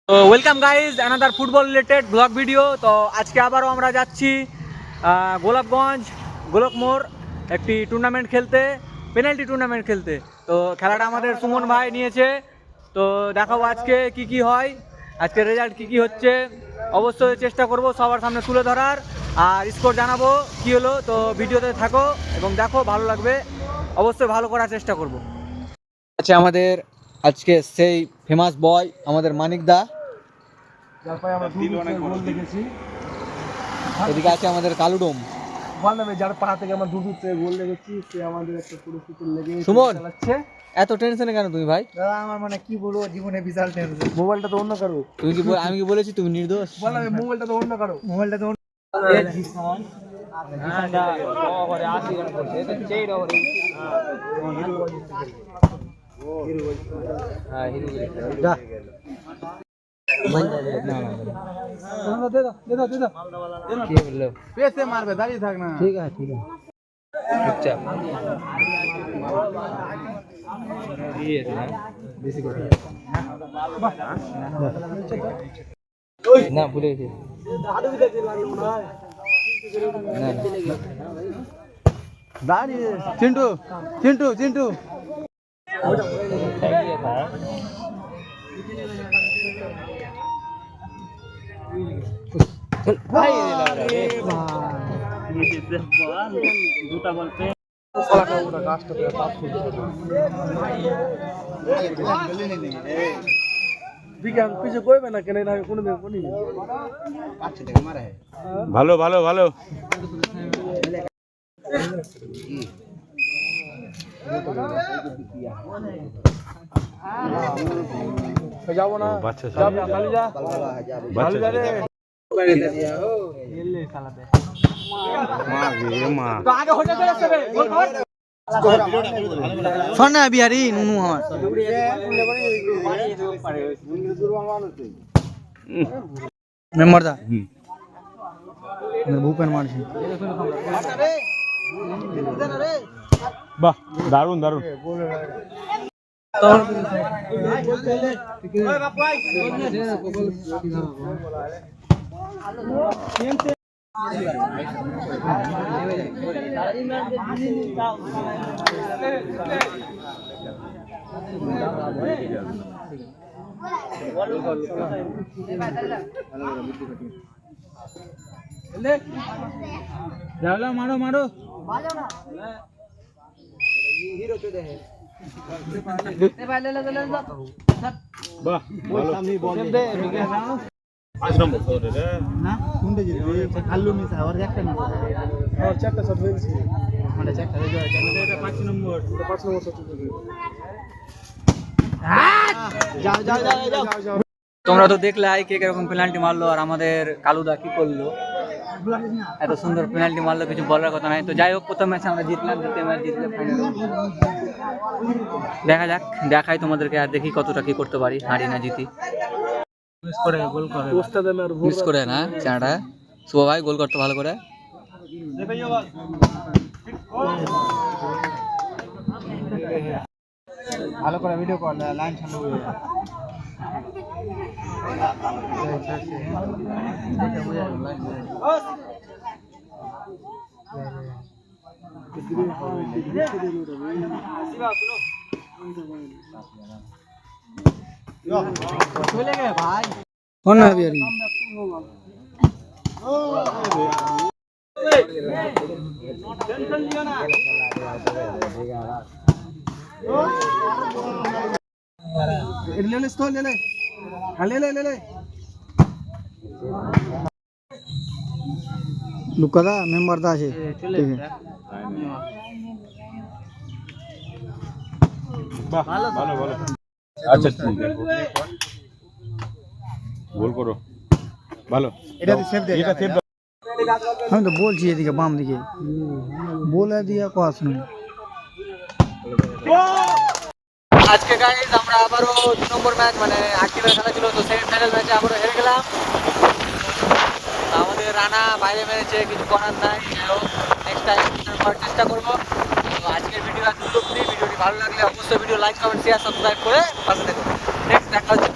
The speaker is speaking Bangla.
তো welcome guys another football related blog video. তো আজকে আবারও আমরা যাচ্ছি গোলাপগঞ্জ গোলকমোড় একটি টুর্নামেন্ট খেলতে, পেনাল্টি টুর্নামেন্ট খেলতে। তো খেলাটা আমাদের সুমন ভাই নিয়েছে। তো দেখাবো আজকে কি হয়, আজকে রেজাল্ট কি হচ্ছে। অবশ্যই চেষ্টা করব সবার সামনে তুলে ধরার, আর স্কোর জানাবো কি হলো। তো ভিডিওতে থাকো এবং দেখো, ভালো লাগবে, অবশ্যই ভালো করার চেষ্টা করব। আচ্ছা, আমাদের আজকে সেই ফেমাস বয় আমাদের মানিক দা, এদিকে আছে আমাদের কালুডোম। যার পা থেকে আমরা দূর থেকে গোল লেগেছি, সে আমাদের একটা পরিস্থিতি লেগে সুমন, চালাচ্ছে। এত টেনশনে কেন তুমি ভাই? দাদা আমার মানে কি বলবো, জীবনে বিশাল টেনশন। মোবাইলটা তো অন্য কারো। তুমি কি আমি কি বলেছি তুমি নির্দোষ? বললাম মোবাইলটা তো অন্য কারো, মোবাইলটা তো মারবে, দাঁড়িয়ে থাক না। ঠিক আছে ঠিক আছে, চুপচাপ। না ভুলে গেছি। দাঁড়িয়ে চিন্টু চিন্টু চিন্টু কিছু কইবে না কেন, আমি কোনোদিন শুনি। ভালো ভালো ভালো যাবো না, বাচ্চা খালি যা খালি যা রে। সোনা বিহারি নুনু আমার মেম্বার দা ভূপেন মারছি। বাহ, দারুন দারুন। মারো মারো, বাহ, ভালো। চারটা শট হয়েছে। তোমরা তো দেখলে কে কিরকম পেনাল্টি মারলো, আর আমাদের কালুদা কি করলো, এত সুন্দর পেনাল্টি মারলো, কিছু বলার কথা নাই। তো যাই হোক, প্রথম ম্যাচে আমরা জিতলাম, দ্বিতীয় ম্যাচ জিতলে ফাইনাল দেখা যাক, দেখাই তোমাদেরকে, আর দেখি কতটা কি করতে পারি, হারি না জিতি। মিস করে না চাটা শুভ ভাই গোল করতে ভালো করে। ভালো করে ভিডিও কর, লাইন চালু হয়ে ভাই লুকাদা মেম্বার দা আছে। বাহ, ভালো ভালো। আচ্ছা ঠিক আছে, গোল করো, ভালো। এটা সেভ দে, এটা সেভ। আমি তো বলছি এদিকে বাম দিকে বলে দিয়া কথা শুনুন। আজকে গাইস আমরা আবারও 2 নম্বর ম্যাচ, মানে 8 টিমের খেলা ছিল, তো সেমিফাইনাল ম্যাচে আবারও হেরে গেলাম। আমাদের রানা বাইরে মেরেছে, কিছু করার নাই। নেক্সট টাইম করার চেষ্টা করবো। তো আজকের ভিডিও এতটুকু। ভিডিওটি ভালো লাগলে অবশ্যই video like comment share subscribe করে পাশে দেখুন। নেক্সট দেখা হচ্ছে।